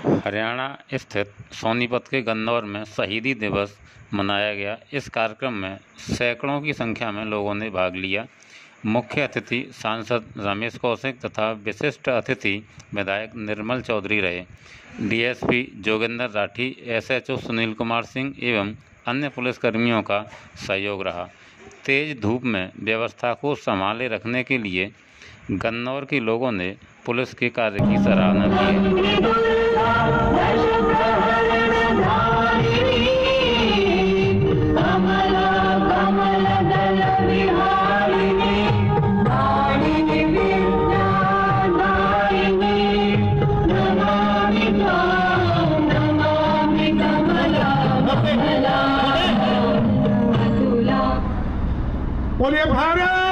हरियाणा स्थित सोनीपत के गन्नौर में शहीदी दिवस मनाया गया। इस कार्यक्रम में सैकड़ों की संख्या में लोगों ने भाग लिया। मुख्य अतिथि सांसद रमेश कौशिक तथा विशिष्ट अतिथि विधायक निर्मल चौधरी रहे। डीएसपी जोगेंद्र राठी, एसएचओ सुनील कुमार सिंह एवं अन्य पुलिसकर्मियों का सहयोग रहा। तेज धूप में व्यवस्था को संभाले रखने के लिए गन्नौर के लोगों ने पुलिस के कार्य की सराहना की। बोलिए भारत